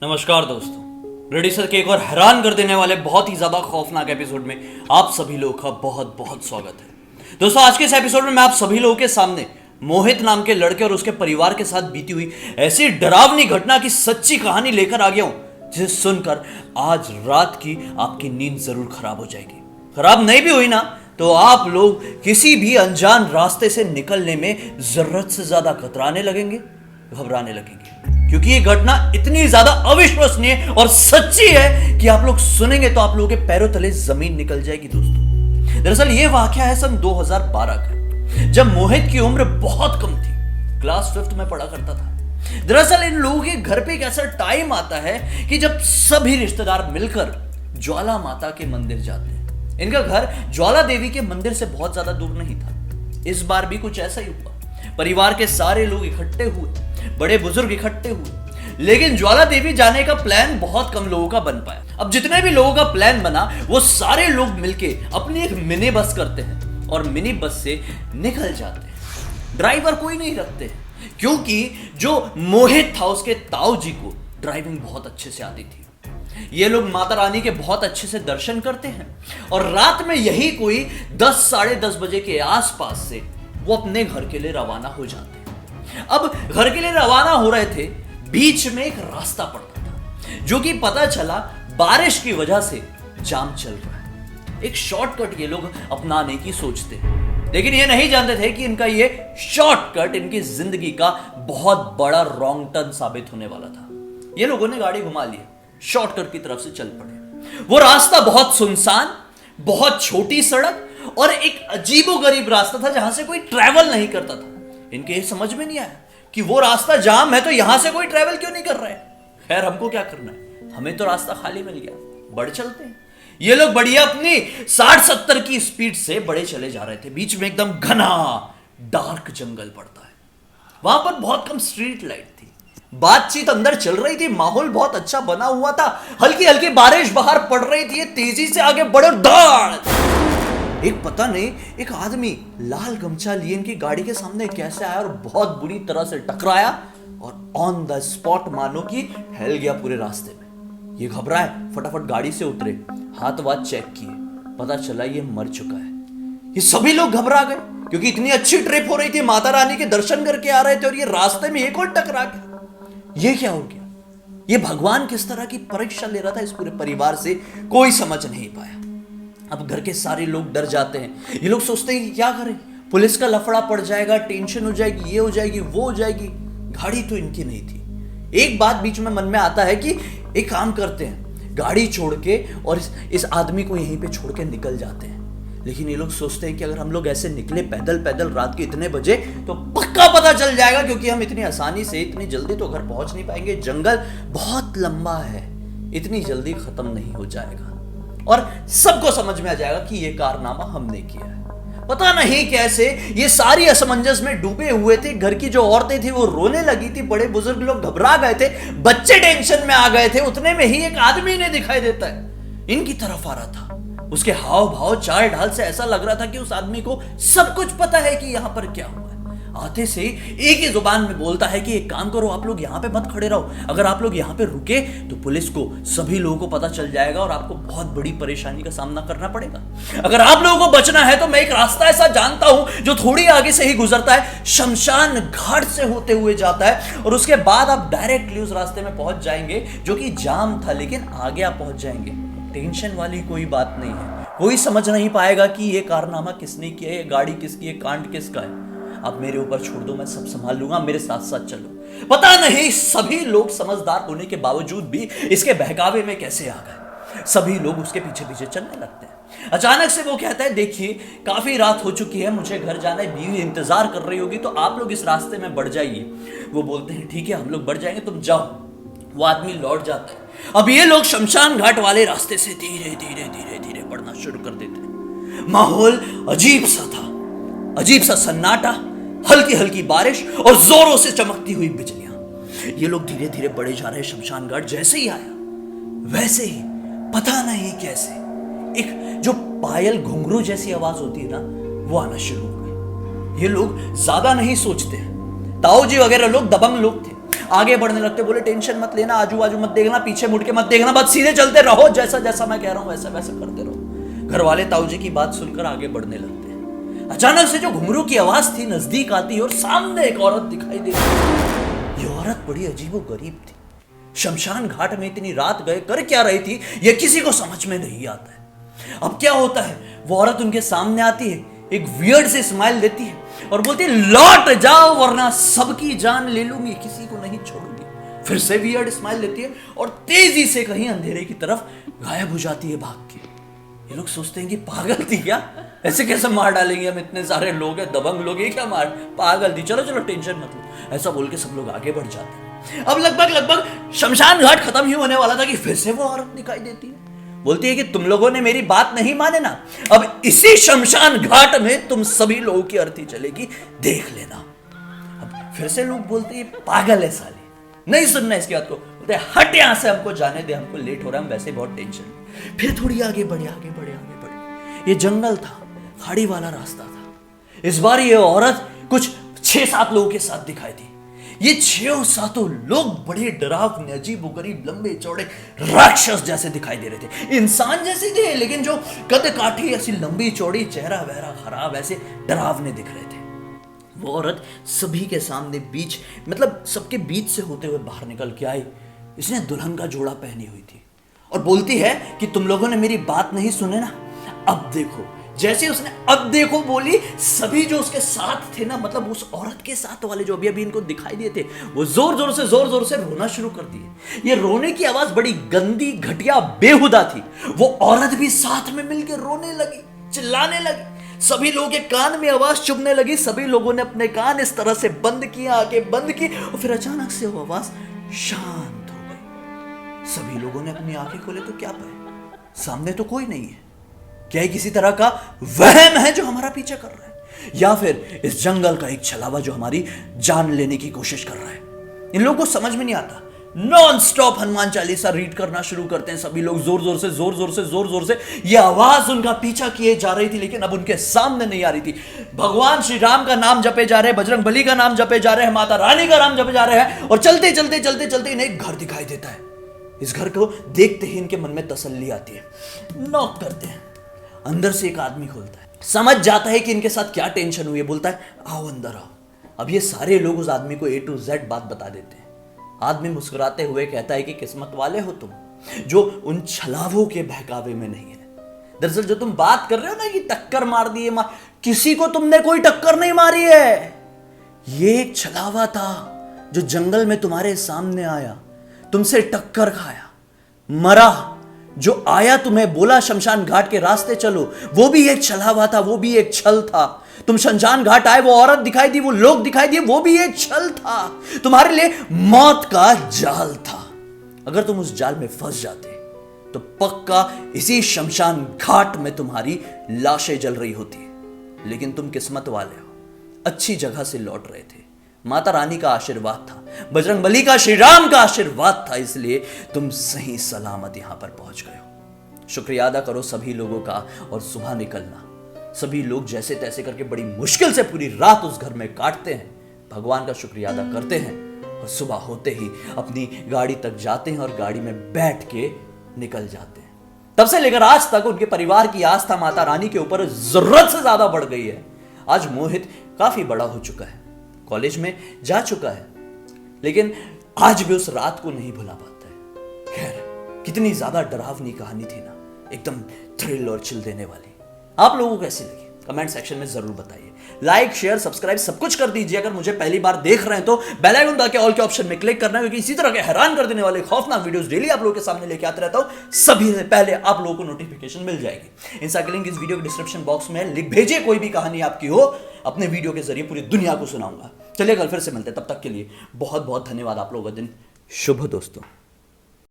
नमस्कार दोस्तों, ready sir के एक और हैरान कर देने वाले बहुत ही ज्यादा खौफनाक एपिसोड में आप सभी लोगों का बहुत बहुत स्वागत है। दोस्तों, आज के इस एपिसोड में मैं आप सभी लोगों के सामने मोहित नाम के लड़के और उसके परिवार के साथ बीती हुई ऐसी डरावनी घटना की सच्ची कहानी लेकर आ गया हूं जिसे सुनकर आज रात की आपकी नींद जरूर खराब हो जाएगी। खराब नहीं भी हुई ना तो आप लोग किसी भी अनजान रास्ते से निकलने में जरूरत से ज्यादा कतराने लगेंगे, घबराने लगेंगे, क्योंकि ये घटना इतनी ज्यादा अविश्वसनीय और सच्ची है कि आप लोग सुनेंगे तो आप लोगों के पैरों तले जमीन निकल जाएगी। दोस्तों, दरअसल ये वाकया है सन 2012 का, जब मोहित की उम्र बहुत कम थी, क्लास 5th में पढ़ा करता था। दरअसल इन लोगों के घर पे एक ऐसा टाइम आता है कि जब सभी रिश्तेदार मिलकर ज्वाला माता के मंदिर जाते हैं। इनका घर ज्वाला देवी के मंदिर से बहुत ज्यादा दूर नहीं था। इस बार भी कुछ ऐसा ही हुआ। परिवार के सारे लोग इकट्ठे हुए, बड़े बुजुर्ग इकट्ठे हुए, लेकिन ज्वाला देवी जाने का प्लान बहुत कम लोगों का बन पाया। अब जितने भी लोगों का प्लान बना वो सारे लोग मिलके अपनी एक मिनी बस करते हैं और मिनी बस से निकल जाते हैं। ड्राइवर कोई नहीं रखते क्योंकि जो मोहित था उसके ताऊ जी को ड्राइविंग बहुत अच्छे से आती थी। ये लोग माता रानी के बहुत अच्छे से दर्शन करते हैं और रात में यही कोई 10 साढ़े 10 बजे के आसपास से वो अपने घर के लिए रवाना हो जाते हैं। अब घर के लिए रवाना हो रहे थे, बीच में एक रास्ता पड़ता था जो कि पता चला बारिश की वजह से जाम चल रहा है। एक शॉर्टकट ये लोग अपनाने की सोचते हैं, लेकिन ये नहीं जानते थे कि इनका ये शॉर्टकट इनकी जिंदगी का बहुत बड़ा रॉन्ग टर्न साबित होने वाला था। ये लोगों ने गाड़ी घुमा ली, शॉर्टकट की तरफ से चल पड़े। वो रास्ता बहुत सुनसान, बहुत छोटी सड़क और एक अजीबोगरीब रास्ता था जहां से कोई ट्रैवल नहीं करता था। इनके ये समझ में नहीं आया कि वो रास्ता जाम है तो यहां से कोई ट्रैवल क्यों नहीं कर रहा है। खैर, हमको क्या करना है, हमें तो रास्ता खाली मिल गया, बढ़ चलते हैं। ये लोग बढ़िया अपनी 60-70 की स्पीड से बड़े चले जा रहे थे। बीच में एकदम घना डार्क जंगल पड़ता है। वहां पर बहुत कम स्ट्रीट लाइट थी। बातचीत अंदर चल रही थी, माहौल बहुत अच्छा बना हुआ था। हल्की हल्की बारिश बाहर पड़ रही थी। तेजी से आगे बढ़े, दौड़। एक पता नहीं एक आदमी लाल गमछा लिए इनकी गाड़ी के सामने कैसे आया और बहुत बुरी तरह से टकराया और ऑन द स्पॉट मानो कि हिल गया पूरे रास्ते में। ये घबराए, फटाफट गाड़ी से उतरे, हाथ वाथ चेक किए, पता चला ये मर चुका है। ये सभी लोग घबरा गए क्योंकि इतनी अच्छी ट्रिप हो रही थी, माता रानी के दर्शन करके आ रहे थे और ये रास्ते में एक और टकरा गया। ये क्या हो गया? ये भगवान किस तरह की परीक्षा ले रहा था इस पूरे परिवार से, कोई समझ नहीं पाया। अब घर के सारे लोग डर जाते हैं। ये लोग सोचते हैं कि क्या करें, पुलिस का लफड़ा पड़ जाएगा, टेंशन हो जाएगी, ये हो जाएगी, वो हो जाएगी। गाड़ी तो इनकी नहीं थी। एक बात बीच में मन में आता है कि एक काम करते हैं, गाड़ी छोड़ के और इस आदमी को यहीं पे छोड़ के निकल जाते हैं। लेकिन ये लोग सोचते हैं कि अगर हम लोग ऐसे निकले पैदल पैदल रात के इतने बजे तो पक्का पता चल जाएगा, क्योंकि हम इतनी आसानी से इतनी जल्दी तो घर पहुंच नहीं पाएंगे। जंगल बहुत लंबा है, इतनी जल्दी खत्म नहीं हो जाएगा और सबको समझ में आ जाएगा कि यह कारनामा हमने किया है। पता नहीं कैसे ये सारी असमंजस में डूबे हुए थे। घर की जो औरतें थी वो रोने लगी थी, बड़े बुजुर्ग लोग घबरा गए थे, बच्चे टेंशन में आ गए थे। उतने में ही एक आदमी ने दिखाई देता है, इनकी तरफ आ रहा था। उसके हाव भाव चाल ढाल से ऐसा लग रहा था कि उस आदमी को सब कुछ पता है कि यहां पर क्या हुआ है। आते से एक ही जुबान में बोलता है कि एक काम करो, आप लोग यहां पे मत खड़े रहो। अगर आप लोग यहां पे रुके तो पुलिस को, सभी लोगों को पता चल जाएगा और आपको बहुत बड़ी परेशानी का सामना करना पड़ेगा। अगर आप लोगों को बचना है तो मैं एक रास्ता ऐसा जानता हूं जो थोड़ी आगे से ही गुजरता है, शमशान घाट से होते हुए जाता है और उसके बाद आप डायरेक्टली उस रास्ते में पहुंच जाएंगे जो कि जाम था, लेकिन आगे आप पहुंच जाएंगे। टेंशन वाली कोई बात नहीं है। कोई समझ नहीं पाएगा कि यह कारनामा किसने किया है, गाड़ी किसकी है, कांड किसका है। आप मेरे ऊपर छोड़ दो, मैं सब संभाल लूंगा, मेरे साथ साथ चलो। पता नहीं सभी लोग समझदार होने के बावजूद भी इसके बहकावे में कैसे आ गए। सभी लोग उसके पीछे पीछे चलने लगते हैं। अचानक से वो कहता है, देखिए काफी रात हो चुकी है, मुझे घर जाना है, बीवी इंतजार कर रही होगी, तो आप लोग इस रास्ते में बढ़ जाइए। वो बोलते हैं ठीक है, हम लोग बढ़ जाएंगे, तुम जाओ। वो आदमी लौट जाता है। अब ये लोग शमशान घाट वाले रास्ते से धीरे धीरे धीरे धीरे बढ़ना शुरू कर देते हैं। माहौल अजीब सा था, अजीब सा सन्नाटा, हल्की हल्की बारिश और जोरों से चमकती हुई बिजलियां। ये लोग धीरे धीरे बढ़े जा रहे। शमशान घाट जैसे ही आया वैसे ही पता नहीं कैसे एक जो पायल घुंघरू जैसी आवाज होती है ना, वो आना शुरू हो गई। ये लोग ज्यादा नहीं सोचते हैं। ताऊ जी वगैरह लोग दबंग लोग थे, आगे बढ़ने लगते, बोले टेंशन मत लेना, आजू बाजू मत देखना, पीछे मुड़ के मत देखना, बस सीधे चलते रहो, जैसा जैसा मैं कह रहा हूं वैसा वैसा करते रहो। घर वाले ताऊ जी की बात सुनकर आगे बढ़ने लगते हैं। अचानक से जो घुंघरू की आवाज थी नजदीक आती और सामने एक औरत दिखाई देती। ये औरत बड़ी अजीबो गरीब थी। शमशान घाट में इतनी रात गए कर क्या रही थी ये किसी को समझ में नहीं आता है। अब क्या होता है, वो औरत उनके सामने आती है, एक वियर्ड से स्माइल देती है और बोलती है लौट जाओ वरना सबकी जान ले लूंगी, किसी को नहीं छोड़ूंगी। फिर से वियर्ड स्माइल देती है और तेजी से कहीं अंधेरे की तरफ गायब हो जाती है भाग के। ये लोग सोचते हैं कि पागल थी क्या, ऐसे कैसे मार डालेंगे हम, इतने सारे लोग हैं, दबंग लोग, ये क्या मार, पागल थी, चलो चलो टेंशन मत लो, ऐसा बोल के सब लोग आगे बढ़ जाते हैं। अब लगभग शमशान घाट खत्म ही होने वाला था कि फिर से वो औरत दिखाई देती है। बोलती है कि तुम लोगों ने मेरी बात नहीं माने ना, अब इसी शमशान घाट में तुम सभी लोगों की अर्थी चलेगी, देख लेना। अब फिर से लोग बोलते हैं पागल है साले, नहीं सुनना इसकी बात को, बोलते हट यहां से, हमको जाने दे, हमको लेट हो रहा है, हम वैसे बहुत टेंशन। फिर थोड़ी आगे बढ़े। ये जंगल था, खाड़ी वाला रास्ता था। इस बार ये औरत कुछ 6-7 लोगों के साथ दिखाई दी। ये 6-7 लोग बड़े डरावने, अजीबोगरीब, लंबे चौड़े राक्षस जैसे दिखाई दे रहे थे। इंसान जैसे थे लेकिन जो कद काठी ऐसी लंबी चौड़ी, चेहरा वहरा खराब, ऐसे डरावने दिख रहे थे। वो औरत सभी के सामने बीच, मतलब सबके बीच से होते हुए बाहर निकल के आई। इसने दुल्हन का जोड़ा पहनी हुई थी और बोलती है कि तुम लोगों ने मेरी बात नहीं सुने ना, अब देखो। जैसे उसने अब देखो बोली, सभी जो उसके साथ थे ना, मतलब उस औरत के साथ वाले जो अभी अभी इनको दिखाई दिए थे, वो जोर जोर से रोना शुरू कर दिए। ये रोने की आवाज बड़ी गंदी, घटिया, बेहुदा थी। वो औरत भी साथ में मिलकर रोने लगी, चिल्लाने लगी। सभी लोगों के कान में आवाज चुभने लगी। सभी लोगों ने अपने कान इस तरह से बंद किया, आंखें बंद की, और फिर अचानक से वो आवाज शांत हो गई। सभी लोगों ने अपनी आंखें खोले तो क्या पाए, सामने तो कोई नहीं है। क्या ये किसी तरह का वहम है जो हमारा पीछा कर रहा है, या फिर इस जंगल का एक छलावा जो हमारी जान लेने की कोशिश कर रहा है? इन लोगों को समझ में नहीं आता। Non stop Hanuman Chalisa read करना शुरू करते हैं सभी लोग, जोर जोर से। ये आवाज उनका पीछा किए जा रही थी, लेकिन अब उनके सामने नहीं आ रही थी। भगवान श्री राम का नाम जपे जा रहे हैं, बजरंग बली का नाम जपे जा रहे हैं, माता रानी का नाम जपे जा रहे हैं, और चलते इन्हें एक घर दिखाई देता है। इस घर को देखते ही इनके मन में तसल्ली आती है। नॉक करते हैं, अंदर से एक आदमी खोलता है, समझ जाता है कि इनके साथ क्या टेंशन हुई है, बोलता है आओ अंदर आओ। अब ये सारे लोग उस आदमी को A to Z बात बता देते हैं। आदमी मुस्कुराते हुए कहता है कि किस्मत वाले हो तुम, जो उन छलावों के बहकावे में नहीं है। दरअसल जो तुम बात कर रहे हो ना कि टक्कर मार दी है, किसी को तुमने कोई टक्कर नहीं मारी है। ये एक छलावा था जो जंगल में तुम्हारे सामने आया, तुमसे टक्कर खाया, मरा। जो आया तुम्हें बोला शमशान घाट के रास्ते चलो, वो भी एक छलावा था, वो भी एक छल था। तुम शमशान घाट आए, वो औरत दिखाई दी, वो लोग दिखाई दिए, वो भी एक छल था। तुम्हारे लिए मौत का जाल था। अगर तुम उस जाल में फंस जाते तो पक्का इसी शमशान घाट में तुम्हारी लाशें जल रही होती। लेकिन तुम किस्मत वाले हो, अच्छी जगह से लौट रहे थे। माता रानी का आशीर्वाद था, बजरंग बली का, श्री राम का आशीर्वाद था, इसलिए तुम सही सलामत यहां पर पहुंच गए हो। शुक्रिया अदा करो सभी लोगों का। और सुबह निकलना, सभी लोग जैसे तैसे करके बड़ी मुश्किल से पूरी रात उस घर में काटते हैं, भगवान का शुक्रिया अदा करते हैं, और सुबह होते ही अपनी गाड़ी तक जाते हैं और गाड़ी में बैठ के निकल जाते हैं। तब से लेकर आज तक उनके परिवार की आस्था माता रानी के ऊपर जरूरत से ज्यादा बढ़ गई है। आज मोहित काफी बड़ा हो चुका है, कॉलेज में जा चुका है, लेकिन आज भी उस रात को नहीं भुला पाता है। खैर, कितनी ज्यादा डरावनी कहानी थी ना, एकदम थ्रिल और चिल देने वाली। आप लोगों को कैसी लगी कमेंट सेक्शन में जरूर बताइए। लाइक, शेयर, सब्सक्राइब सब कुछ कर दीजिए। अगर मुझे पहली बार देख रहे हैं तो बेल आइकन दबा के ऑल के ऑप्शन में क्लिक करना है, क्योंकि इसी तरह के हैरान कर देने वाले खौफनाक वीडियोस डेली आप लोगों के सामने लेके आते रहता हूं। सभी से पहले आप लोगों को नोटिफिकेशन मिल जाएगी। इंस्टा की लिंक इस वीडियो के डिस्क्रिप्शन बॉक्स में लिख भेजिए, कोई भी कहानी आपकी हो, अपने वीडियो के जरिए पूरी दुनिया को सुनाऊंगा। चलिए कल फिर से मिलते हैं, तब तक के लिए बहुत बहुत धन्यवाद। आप लोगों का दिन शुभ हो दोस्तों।